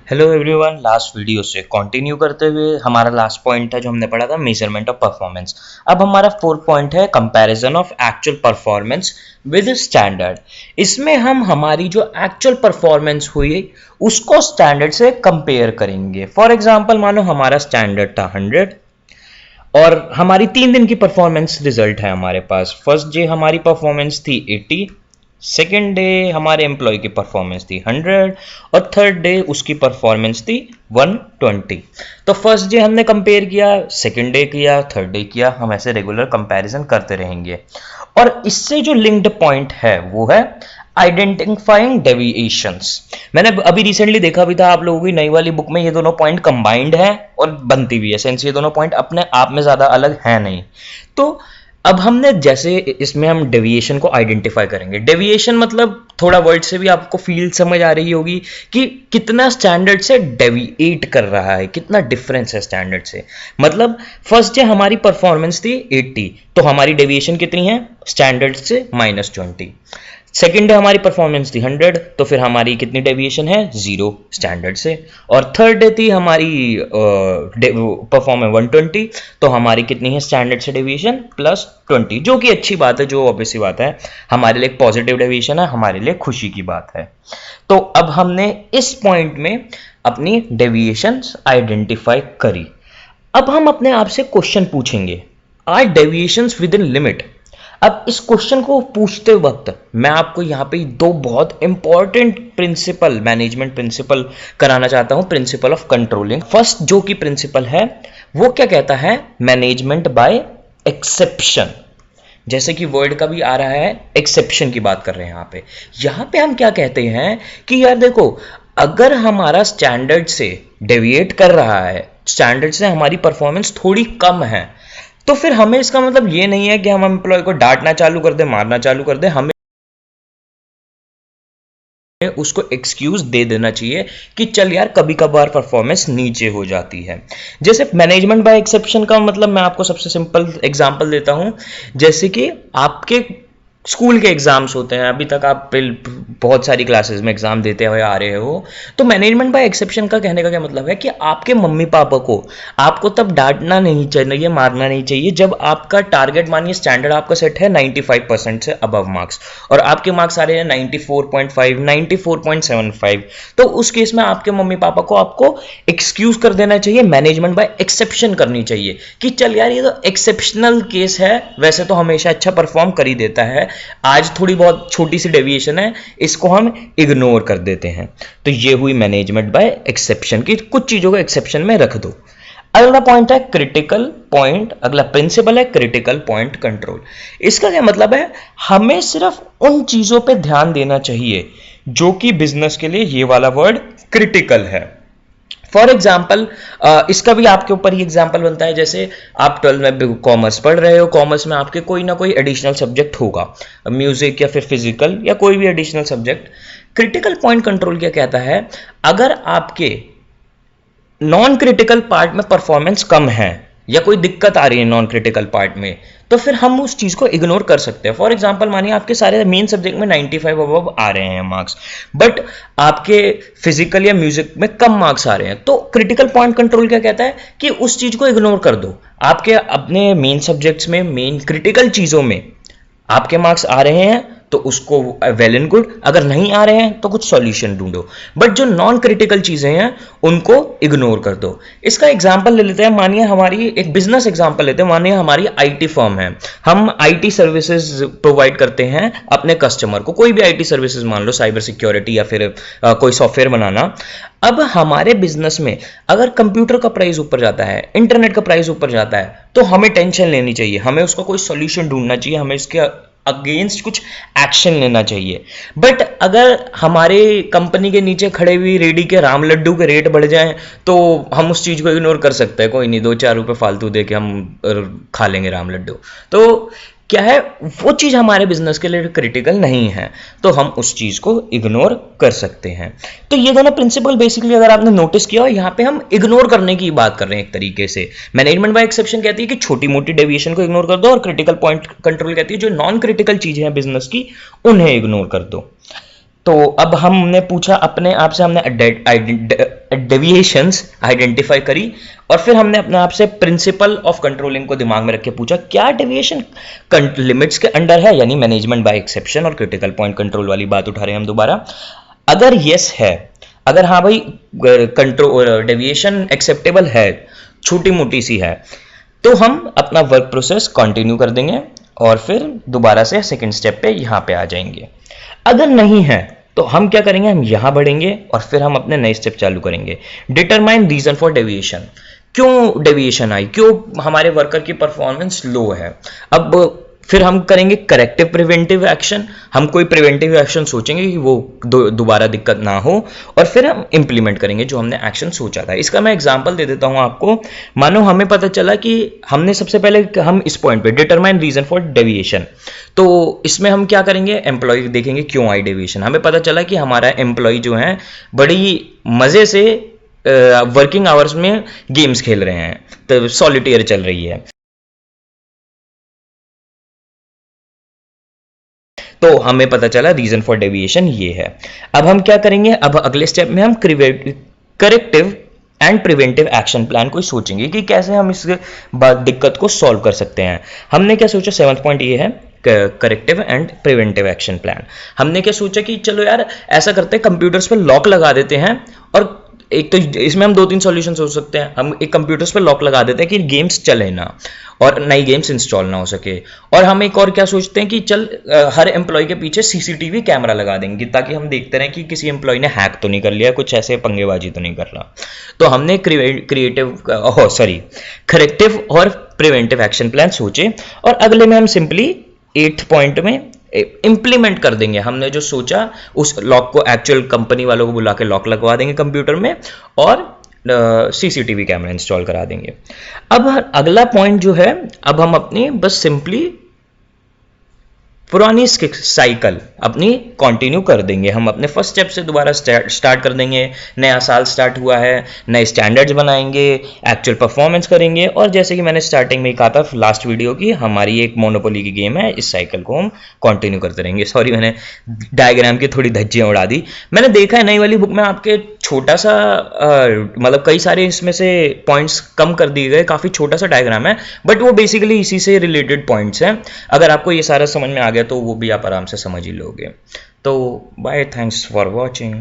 Hello everyone, last video से continue करते हुए हमारा लास्ट पॉइंट था जो हमने पढ़ा था मेजरमेंट ऑफ परफॉर्मेंस। अब हमारा फोर्थ पॉइंट है comparison of actual performance with standard. इसमें हम हमारी जो एक्चुअल परफॉर्मेंस हुई उसको स्टैंडर्ड से कंपेयर करेंगे। फॉर एग्जांपल मानो हमारा स्टैंडर्ड था 100 और हमारी 3 दिन की परफॉर्मेंस रिजल्ट है हमारे पास। फर्स्ट डे हमारी परफॉर्मेंस थी 80, सेकेंड डे हमारे एम्प्लॉय की परफॉर्मेंस थी 100 और थर्ड डे उसकी परफॉर्मेंस थी 120। तो फर्स्ट डे हमने कंपेयर किया, सेकेंड डे किया, थर्ड डे किया, हम ऐसे रेगुलर कंपैरिजन करते रहेंगे। और इससे जो लिंक्ड पॉइंट है वो है आइडेंटिफाइंग डेविएशंस। मैंने अभी रिसेंटली देखा भी था, आप लोगों की नई वाली बुक में ये दोनों पॉइंट कंबाइंड है और बनती भी है सेंस, ये दोनों पॉइंट अपने आप में ज्यादा अलग है नहीं। तो अब हमने जैसे इसमें हम डेविएशन को आइडेंटिफाई करेंगे। डेविएशन मतलब थोड़ा वर्ड से भी आपको फील समझ आ रही होगी कि कितना स्टैंडर्ड से डेविएट कर रहा है, कितना डिफरेंस है स्टैंडर्ड से। मतलब फर्स्ट डे हमारी परफॉर्मेंस थी 80, तो हमारी डेविएशन कितनी है स्टैंडर्ड से -20। सेकेंड डे हमारी परफॉर्मेंस थी 100, तो फिर हमारी कितनी डेविएशन है 0 स्टैंडर्ड से। और थर्ड डे थी हमारी परफॉर्मेंस 120, तो हमारी कितनी है स्टैंडर्ड से डेविएशन +20, जो कि अच्छी बात है, जो ऑब्वियसली बात है, हमारे लिए एक पॉजिटिव डेविएशन है, हमारे लिए खुशी की बात है। तो अब हमने इस पॉइंट में अपनी डेविएशंस आइडेंटिफाई करी। अब हम अपने आप से क्वेश्चन पूछेंगे, are deviations within limit. अब इस क्वेश्चन को पूछते वक्त मैं आपको यहां पे दो बहुत इंपॉर्टेंट प्रिंसिपल, मैनेजमेंट प्रिंसिपल कराना चाहता हूं, प्रिंसिपल ऑफ कंट्रोलिंग। फर्स्ट जो कि प्रिंसिपल है वो क्या कहता है, मैनेजमेंट बाय एक्सेप्शन। जैसे कि वर्ड का भी आ रहा है, एक्सेप्शन की बात कर रहे हैं यहां पे हम क्या कहते हैं कि यार देखो, अगर हमारा स्टैंडर्ड से डेविएट कर रहा है, स्टैंडर्ड से हमारी परफॉर्मेंस थोड़ी कम है, तो फिर हमें इसका मतलब ये नहीं है कि हम एम्प्लॉय को डांटना चालू कर दे, मारना चालू कर दे। हमें उसको एक्सक्यूज दे देना चाहिए कि चल यार कभी कभार परफॉर्मेंस नीचे हो जाती है। जैसे मैनेजमेंट बाय एक्सेप्शन का मतलब मैं आपको सबसे सिंपल एग्जांपल देता हूं। जैसे कि आपके स्कूल के एग्जाम्स होते हैं, अभी तक आप बहुत सारी क्लासेस में एग्जाम देते हुए आ रहे हो, तो मैनेजमेंट बाय एक्सेप्शन का कहने का क्या मतलब है कि आपके मम्मी पापा को आपको तब डांटना नहीं चाहिए, मारना नहीं चाहिए जब आपका टारगेट, मानिए स्टैंडर्ड आपका सेट है 95% से अबव मार्क्स और आपके मार्क्स आ रहे हैं 94.5, 94.75, तो उस केस में आपके मम्मी पापा को आपको एक्सक्यूज कर देना चाहिए, मैनेजमेंट बाय एक्सेप्शन करनी चाहिए कि चल यार ये तो एक्सेप्शनल केस है, वैसे तो हमेशा अच्छा परफॉर्म कर ही देता है, आज थोड़ी बहुत छोटी सी डेविएशन है, इसको हम इग्नोर कर देते हैं। तो ये हुई मैनेजमेंट बाय एक्सेप्शन की, कुछ चीजों को एक्सेप्शन में रख दो। अगला पॉइंट है क्रिटिकल पॉइंट, अगला प्रिंसिपल है क्रिटिकल पॉइंट कंट्रोल। इसका क्या मतलब है, हमें सिर्फ उन चीजों पे ध्यान देना चाहिए जो कि बिजनेस के लिए ये वाला वर्ड क्रिटिकल है। फॉर एग्जाम्पल, इसका भी आपके ऊपर ही एग्जाम्पल बनता है। जैसे आप 12 में कॉमर्स पढ़ रहे हो, कॉमर्स में आपके कोई ना कोई एडिशनल सब्जेक्ट होगा, म्यूजिक या फिर फिजिकल या कोई भी additional subject. Critical point control क्या कहता है, अगर आपके नॉन क्रिटिकल पार्ट में परफॉर्मेंस कम है या कोई दिक्कत आ रही है नॉन क्रिटिकल पार्ट में, तो फिर हम उस चीज को इग्नोर कर सकते हैं। फॉर एग्जांपल मानिए आपके सारे मेन सब्जेक्ट में 95 अबव आ रहे हैं मार्क्स, बट आपके फिजिकल या म्यूजिक में कम मार्क्स आ रहे हैं, तो क्रिटिकल पॉइंट कंट्रोल क्या कहता है कि उस चीज को इग्नोर कर दो। आपके अपने मेन सब्जेक्ट्स में, मेन क्रिटिकल चीजों में आपके मार्क्स आ रहे हैं तो उसको वेल एंड गुड, अगर नहीं आ रहे हैं तो कुछ सॉल्यूशन ढूंढो, बट जो नॉन क्रिटिकल चीजें हैं उनको इग्नोर कर दो। इसका एग्जांपल ले लेते हैं, मानिए हमारी एक बिजनेस एग्जांपल लेते हैं, मानिए हमारी आईटी फर्म है, हम आईटी सर्विसेज प्रोवाइड करते हैं अपने कस्टमर को, कोई भी आईटी सर्विसेज मान लो, साइबर सिक्योरिटी या फिर कोई सॉफ्टवेयर बनाना। अब हमारे बिजनेस में अगर कंप्यूटर का प्राइस ऊपर जाता है, इंटरनेट का प्राइस ऊपर जाता है, तो हमें टेंशन लेनी चाहिए, हमें उसका कोई सॉल्यूशन ढूंढना चाहिए, हमें इसके अगेंस्ट कुछ एक्शन लेना चाहिए। बट अगर हमारे कंपनी के नीचे खड़े हुई रेडी के राम लड्डू के रेट बढ़ जाएं तो हम उस चीज को इग्नोर कर सकते हैं, कोई नहीं, 2-4 रुपए फालतू दे के हम खा लेंगे राम लड्डू। तो क्या है, वो चीज हमारे बिजनेस के लिए क्रिटिकल नहीं है, तो हम उस चीज को इग्नोर कर सकते हैं। तो ये दोनों प्रिंसिपल बेसिकली अगर आपने नोटिस किया, यहाँ पे हम इग्नोर करने की बात कर रहे हैं एक तरीके से। मैनेजमेंट बाय एक्सेप्शन कहती है कि छोटी मोटी डेविएशन को इग्नोर कर दो, और क्रिटिकल पॉइंट कंट्रोल कहती है जो नॉन क्रिटिकल चीजें हैं बिजनेस की उन्हें इग्नोर कर दो। तो अब हमने पूछा अपने आप से, हमने डेविएशंस आइडेंटिफाई करी और फिर हमने अपने आप से प्रिंसिपल ऑफ कंट्रोलिंग को दिमाग में रख के पूछा क्या डेविएशन लिमिट्स के अंडर है, यानी मैनेजमेंट बाय एक्सेप्शन और क्रिटिकल पॉइंट कंट्रोल वाली बात उठा रहे हैं हम दोबारा। अगर यस है, अगर हाँ भाई कंट्रोल डेविएशन एक्सेप्टेबल है, छोटी मोटी सी है, तो हम अपना वर्क प्रोसेस कंटिन्यू कर देंगे और फिर दोबारा से सेकंड स्टेप पे यहाँ पे आ जाएंगे। अगर नहीं है तो हम क्या करेंगे, हम यहां बढ़ेंगे और फिर हम अपने नए स्टेप चालू करेंगे। डिटरमाइन रीजन फॉर डेविएशन, क्यों डेविएशन आई, क्यों हमारे वर्कर की परफॉर्मेंस लो है। अब फिर हम करेंगे करेक्टिव प्रिवेंटिव एक्शन, हम कोई प्रिवेंटिव एक्शन सोचेंगे कि वो दोबारा दिक्कत ना हो और फिर हम इंप्लीमेंट करेंगे जो हमने एक्शन सोचा था। इसका मैं एग्जांपल दे देता हूं आपको। मानो हमें पता चला कि हमने सबसे पहले हम इस पॉइंट पे डिटरमाइन रीजन फॉर डेविएशन, तो इसमें हम क्या करेंगे, एम्प्लॉय देखेंगे क्यों आई डेविएशन। हमें पता चला कि हमारा एम्प्लॉय जो है बड़ी मजे से वर्किंग आवर्स में गेम्स खेल रहे हैं, तो सॉलिटेयर चल रही है। तो हमें पता चला रीजन फॉर डेविएशन ये है। अब हम क्या करेंगे, अब अगले स्टेप में हम corrective and preventive action plan को सोचेंगे कि कैसे हम इस दिक्कत को सॉल्व कर सकते हैं। हमने क्या सोचा, 7th पॉइंट ये है corrective and preventive action plan. हमने क्या सोचा कि चलो यार ऐसा करते हैं, कंप्यूटर्स पे लॉक लगा देते हैं। और एक तो इसमें हम 2-3 सॉल्यूशन हो सकते हैं। हम एक कंप्यूटर्स पे लॉक लगा देते हैं कि गेम्स चले ना और नई गेम्स इंस्टॉल ना हो सके। और हम एक और क्या सोचते हैं कि चल हर एम्प्लॉय के पीछे सीसीटीवी कैमरा लगा देंगे ताकि हम देखते रहें कि किसी एम्प्लॉय ने हैक तो नहीं कर लिया, कुछ ऐसे पंगेबाजी तो नहीं कर रहा। तो हमने करेक्टिव और प्रिवेंटिव एक्शन प्लान सोचे और अगले में हम सिंपली 8th पॉइंट में इंप्लीमेंट कर देंगे। हमने जो सोचा उस लॉक को एक्चुअल कंपनी वालों को बुला के लॉक लगवा देंगे कंप्यूटर में और सीसीटीवी कैमरा इंस्टॉल करा देंगे। अब अगला पॉइंट जो है, अब हम अपनी बस सिंपली पुरानी साइकिल अपनी कंटिन्यू कर देंगे। हम अपने फर्स्ट स्टेप से दोबारा स्टार्ट कर देंगे। नया साल स्टार्ट हुआ है, नए स्टैंडर्ड्स बनाएंगे, एक्चुअल परफॉर्मेंस करेंगे और जैसे कि मैंने स्टार्टिंग में ही कहा था लास्ट वीडियो की, हमारी एक मोनोपोली की गेम है, इस साइकिल को हम कंटिन्यू करते रहेंगे। सॉरी, मैंने डायग्राम की थोड़ी धज्जियां उड़ा दी। मैंने देखा है नई वाली बुक में आपके छोटा सा मतलब कई सारे इसमें से पॉइंट्स कम कर दिए गए, काफ़ी छोटा सा डायग्राम है, बट वो बेसिकली इसी से रिलेटेड पॉइंट्स हैं। अगर आपको ये सारा समझ में आ गया तो वो भी आप आराम से समझ ही लोगे। तो बाय, थैंक्स फॉर वॉचिंग।